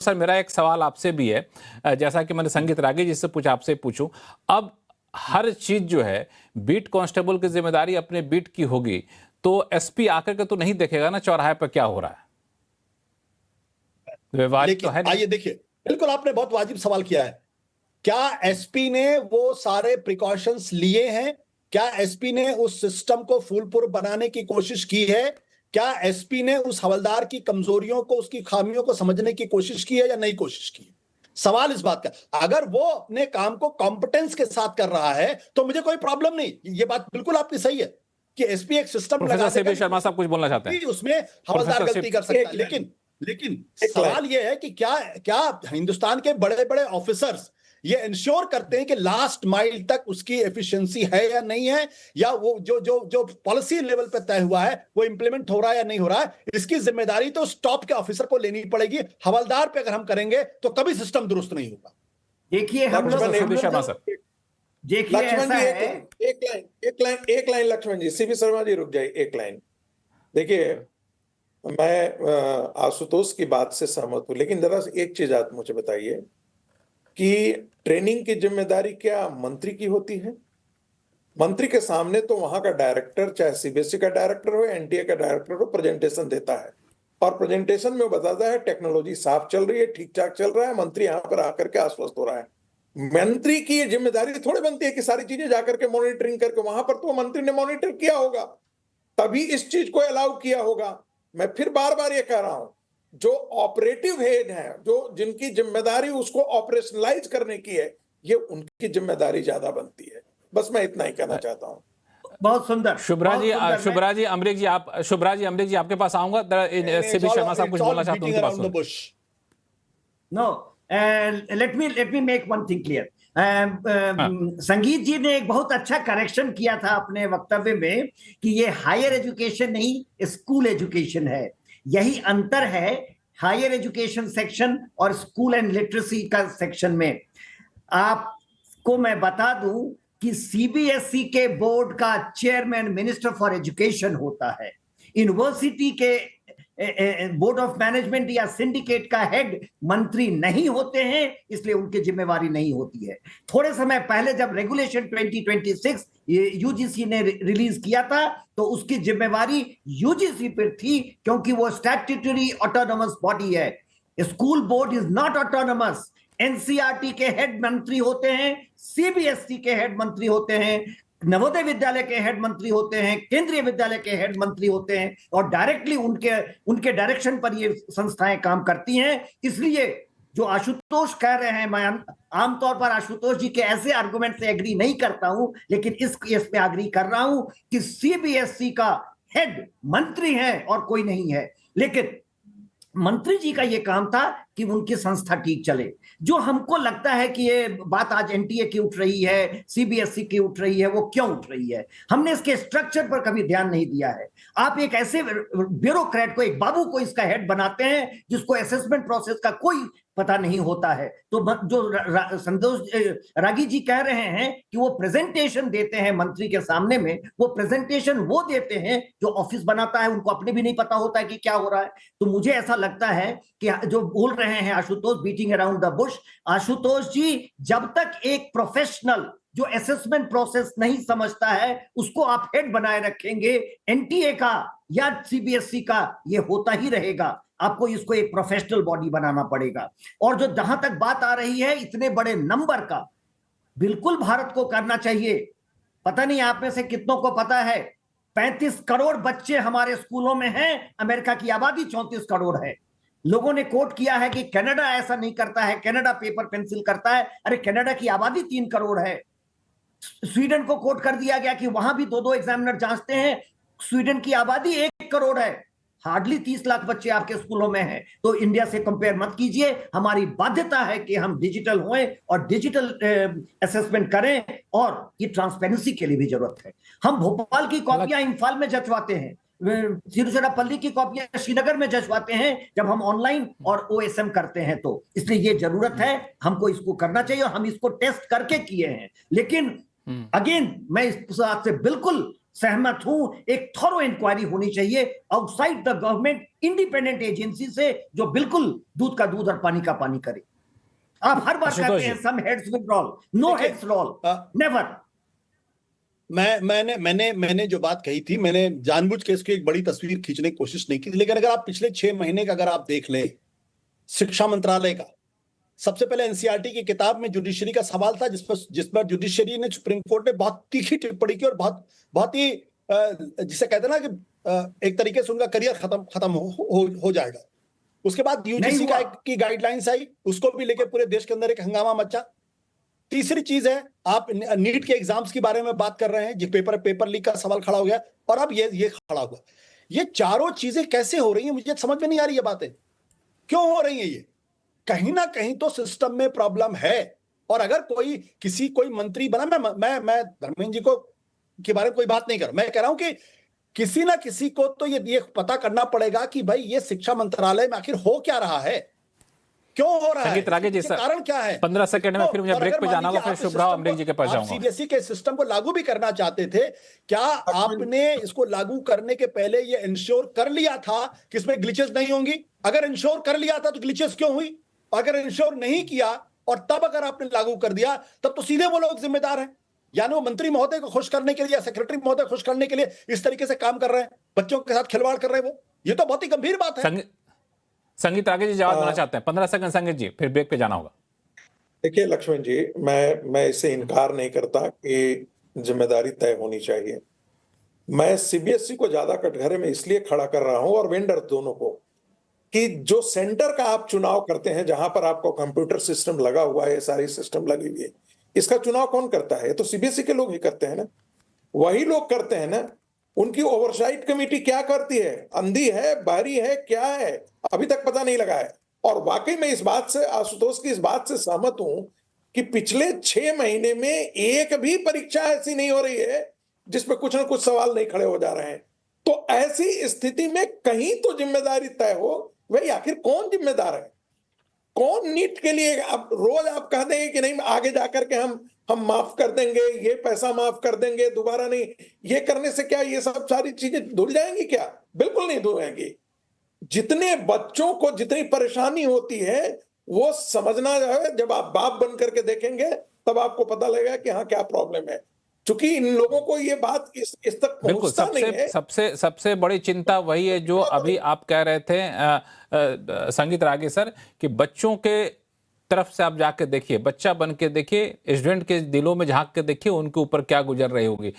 Sir मेरा एक सवाल आपसे भी है, जैसा कि मैंने संगीत रागी जी से पूछा, आपसे पूछूं। अब हर चीज जो है बीट कांस्टेबल की जिम्मेदारी अपने बीट की होगी, तो एसपी आकर के तो नहीं देखेगा ना चौराहे पर क्या हो रहा है। व्यवहारिक तो है नहीं। आइए देखिए, बिल्कुल आपने बहुत वाजिब सवाल किया है। क्या एसपी ने वो सारे प्रिकॉशंस लिए हैं? क्या एसपी ने उस सिस्टम को फूलप्रूफ बनाने की कोशिश की है? क्या एसपी ने उस हवलदार की कमजोरियों को, उसकी खामियों को समझने की कोशिश की है या नहीं कोशिश की? सवाल इस बात का, अगर वो अपने काम को कॉम्पिटेंस के साथ कर रहा है तो मुझे कोई प्रॉब्लम नहीं। ये बात बिल्कुल आपकी सही है कि एसपी एक सिस्टम लगा प्रोफेसर सीबी शर्मा साहब कुछ बोलना चाहते हैं। उसमें हवलदार गलती कर सकता है, लेकिन सवाल यह है कि क्या क्या हिंदुस्तान के बड़े बड़े ऑफिसर्स ये इंश्योर करते हैं कि लास्ट माइल तक उसकी एफिशिएंसी है या नहीं है, या वो जो जो जो पॉलिसी लेवल पे तय हुआ है वो इंप्लीमेंट हो रहा है या नहीं हो रहा है? इसकी जिम्मेदारी तो टॉप के ऑफिसर को लेनी पड़ेगी। हवलदार पे अगर हम करेंगे तो कभी सिस्टम दुरुस्त नहीं होगा। देखिए हम लोग शर्मा सर, देखिए ऐसा है, एक लाइन लक्ष्मण जी, सीबी शर्मा जी रुक जाइए, एक लाइन। देखिए मैं आशुतोष की बात से सहमत हूं, लेकिन जरा एक चीज आप मुझे बताइए कि ट्रेनिंग की जिम्मेदारी क्या मंत्री की होती है? मंत्री के सामने तो वहां का डायरेक्टर, चाहे सीबीएसई का डायरेक्टर हो, एनटीए का डायरेक्टर हो, प्रेजेंटेशन देता है और प्रेजेंटेशन में वो बताता है टेक्नोलॉजी साफ चल रही है, ठीक ठाक चल रहा है, मंत्री यहां पर आकर के आश्वस्त हो रहा है। मंत्री की जिम्मेदारी थोड़ी बनती है कि सारी चीजें जाकर के मॉनिटरिंग करके, वहां पर तो मंत्री ने मॉनिटर किया होगा तभी इस चीज को अलाउ किया होगा। मैं फिर बार बार ये कह रहा हूं, जो ऑपरेटिव हेड है, जो जिनकी जिम्मेदारी उसको ऑपरेशनलाइज करने की है, ये उनकी जिम्मेदारी ज्यादा बनती है। बस मैं इतना ही कहना चाहता हूं। बहुत सुंदर। शुभ्रा जी अमरीक जी आपके पास आऊंगा। सीबी शर्मा साहब कुछ बोलना चाहते हैं, उनके पास no, let me make one thing clear. Sangeet ji ने एक बहुत अच्छा करेक्शन किया था अपने वक्तव्य में कि ये हायर एजुकेशन नहीं, स्कूल एजुकेशन है। यही अंतर है हायर एजुकेशन सेक्शन और स्कूल एंड लिटरेसी का सेक्शन में। आपको मैं बता दूं कि सीबीएसई के बोर्ड का चेयरमैन मिनिस्टर फॉर एजुकेशन होता है। यूनिवर्सिटी के बोर्ड ऑफ मैनेजमेंट या सिंडिकेट का हेड मंत्री नहीं होते हैं, इसलिए उनकी जिम्मेवारी नहीं होती है। थोड़े समय पहले जब रेगुलेशन 2026 यूजीसी ने रिलीज किया था तो उसकी जिम्मेवारी यूजीसी पर थी, क्योंकि वो स्टैट्यूटरी ऑटोनोमस बॉडी है। School board is not autonomous. NCERT के हेड मंत्री होते हैं, सीबीएसई के हेड मंत्री होते हैं, नवोदय विद्यालय के हेड मंत्री होते हैं, केंद्रीय विद्यालय के हेड मंत्री होते हैं, और डायरेक्टली उनके डायरेक्शन पर ये संस्थाएं काम करती हैं। इसलिए जो आशुतोष कह रहे हैं, मैं आमतौर पर आशुतोष जी के ऐसे आर्गुमेंट से एग्री नहीं करता हूं, लेकिन इस केस पे एग्री कर रहा हूं कि सीबीएसई का हेड मंत्री है और कोई नहीं है। लेकिन मंत्री जी का यह काम था कि उनकी संस्था ठीक चले। जो हमको लगता है कि ये बात आज एनटीए की उठ रही है, सीबीएसई की उठ रही है, वो क्यों उठ रही है? हमने इसके स्ट्रक्चर पर कभी ध्यान नहीं दिया है। आप एक ऐसे ब्यूरोक्रेट को, एक बाबू को इसका हेड बनाते हैं जिसको असेसमेंट प्रोसेस का कोई पता नहीं होता है। तो जो संतोष रागी जी कह रहे हैं कि वो प्रेजेंटेशन देते हैं मंत्री के सामने में, वो प्रेजेंटेशन वो देते हैं जो ऑफिस बनाता है, उनको अपने भी नहीं पता होता है कि क्या हो रहा है। तो मुझे ऐसा लगता है कि जो बोल रहे हैं Ashutosh, beating around the bush, Ashutosh ji, जब तक एक प्रोफेशनल जो असेसमेंट प्रोसेस नहीं समझता है उसको आप हेड बनाए रखेंगे, एनटीए का या सीबीएसई का, ये होता ही रहेगा। आपको इसको एक प्रोफेशनल बॉडी बनाना पड़ेगा। और जो जहां तक बात आ रही है इतने बड़े नंबर का, बिल्कुल भारत को करना चाहिए। पता नहीं आप में से कितनों को पता है, 35 करोड़ बच्चे हमारे स्कूलों में हैं। अमेरिका की आबादी 34 करोड़ है। लोगों ने कोट किया है कि कनाडा ऐसा नहीं करता है, कनाडा पेपर पेंसिल करता है। अरे कनाडा की आबादी 3 करोड़ है। स्वीडन को कोट कर दिया गया कि वहां भी 2-2 एग्जामिनर जांचते हैं। स्वीडन की आबादी 1 करोड़ है, हार्डली 30 लाख बच्चे आपके स्कूलों में हैं। तो इंडिया से कंपेयर मत कीजिए। हमारी बाध्यता है कि हम डिजिटल हों और डिजिटल असेसमेंट करें, और ये ट्रांसपेरेंसी के लिए भी जरूरत है। हम भोपाल की कॉपियां इंफाल में जचवाते हैं, तिरुचिरापल्ली की कॉपियां श्रीनगर में जचवाते हैं जब हम ऑनलाइन और ओएसएम करते हैं। तो इसलिए ये जरूरत है, हमको इसको करना चाहिए, और हम इसको टेस्ट करके किए हैं। लेकिन अगेन मैं इस बात से बिल्कुल सहमत हूं, एक थॉरो इंक्वायरी होनी चाहिए outside the government, independent agency से, जो बिल्कुल दूध का दूध और पानी का पानी करे। आप हर बार आशुतोष कहते हैं जी। सम हेड्स विल रोल, नो देखिए, हेड्स रोल, नेवर। मैंने जो बात कही थी, मैंने जानबूझ के इसकी एक बड़ी तस्वीर खींचने की कोशिश नहीं की, लेकिन अगर आप पिछले 6 महीने का अगर आप देख लें शिक्षा मंत्रालय का, सबसे पहले एनसीईआरटी की किताब में जुडिशरी का सवाल था, जिस पर जुडिशरी ने सुप्रीम कोर्ट में बहुत तीखी टिप्पणी की और बहुत ही जिसे कहते हैं ना कि एक तरीके से उनका करियर खत्म हो जाएगा। उसके बाद यूजीसी की गाइडलाइंस आई, उसको भी लेके पूरे देश के अंदर एक हंगामा मचा। तीसरी चीज है, आप नीट के एग्जाम्स के बारे में बात कर रहे हैं, जो पेपर लीक का सवाल खड़ा हो गया, और अब ये खड़ा हुआ। ये चारों चीजें कैसे हो रही हैं, मुझे समझ में नहीं आ रही है बातें, क्यों हो रही है ये? कहीं ना कहीं तो सिस्टम में प्रॉब्लम है। और अगर कोई मंत्री बना, मैं धर्मेंद्र जी को के बारे में कोई बात नहीं कर रहा, मैं कह रहा हूं कि किसी ना किसी को तो ये पता करना पड़ेगा कि भाई ये शिक्षा मंत्रालय में आखिर हो क्या रहा है, क्यों हो रहा है, संगीत रागे जी, कारण क्या है। 15 सेकंड में फिर मुझे और ब्रेक अगर पे मान जाना होगा, लीजिए फिर आप शुभ्रा अमरीक जी के पास आप जाऊंगा। सीबीएसई के सिस्टम को लागू भी करना चाहते थे, क्या आपने इसको लागू करने के पहले ये इंश्योर कर लिया था कि इसमें ग्लिचेस नहीं होंगी? अगर इंश्योर कर लिया था तो ग्लिचेस क्यों हुई? अगर इंश्योर नहीं किया और तब अगर आपने लागू कर दिया, तब तो सीधे वो लोग जिम्मेदार हैं। यानी वो मंत्री महोदय को खुश करने के लिए या सेक्रेटरी महोदय खुश करने के लिए इस तरीके से काम कर रहे हैं, बच्चों के साथ खिलवाड़ कर रहे हैं। वो ये तो बहुत ही गंभीर बात है। संगीत रागे जी जवाब देना चाहते हैं, 15 सेकंड संगीत जी, फिर ब्रेक पे जाना होगा। देखिए लक्ष्मण जी, मैं इससे इनकार नहीं करता कि जिम्मेदारी तय होनी चाहिए। मैं सीबीएसई को ज्यादा कटघरे में इसलिए खड़ा कर रहा हूं, और वेंडर दोनों को, कि जो सेंटर का आप चुनाव करते हैं, जहां पर आपको कंप्यूटर सिस्टम लगा हुआ है, सारी सिस्टम लगी हुई है, इसका चुनाव कौन करता है? तो सीबीएसई के लोग ही करते हैं ना, वही लोग करते हैं ना। उनकी ओवरसाइट कमेटी क्या करती है? अंधी है, बाहरी है, क्या है, अभी तक पता नहीं लगा है। और वाकई में इस बात से, आशुतोष की इस बात से सहमत हूं कि पिछले 6 महीने में एक भी परीक्षा ऐसी नहीं हो रही है जिसपे कुछ ना कुछ सवाल नहीं खड़े हो जा रहे हैं। तो ऐसी स्थिति में कहीं तो जिम्मेदारी तय हो। भाई आखिर कौन जिम्मेदार है? कौन नीट के लिए? अब रोज आप कह देंगे कि नहीं आगे जाकर के हम माफ कर देंगे, ये पैसा माफ कर देंगे, दोबारा नहीं। ये करने से क्या ये सब सारी चीजें धुल जाएंगी क्या? बिल्कुल नहीं धुलेंगी। जितने बच्चों को जितनी परेशानी होती है, वो समझना है, जब आप बाप बन करके देखेंगे तब आपको पता लगेगा कि हाँ क्या प्रॉब्लम है। क्योंकि इन लोगों को ये बात इस तक पहुंचता नहीं है। सबसे बड़ी चिंता वही है जो अभी आप कह रहे थे संगीत रागे सर, कि बच्चों के तरफ से आप जाके देखिए, बच्चा बन के देखिए, स्टूडेंट के दिलों में झांक के देखिए, उनके ऊपर क्या गुजर रही होगी।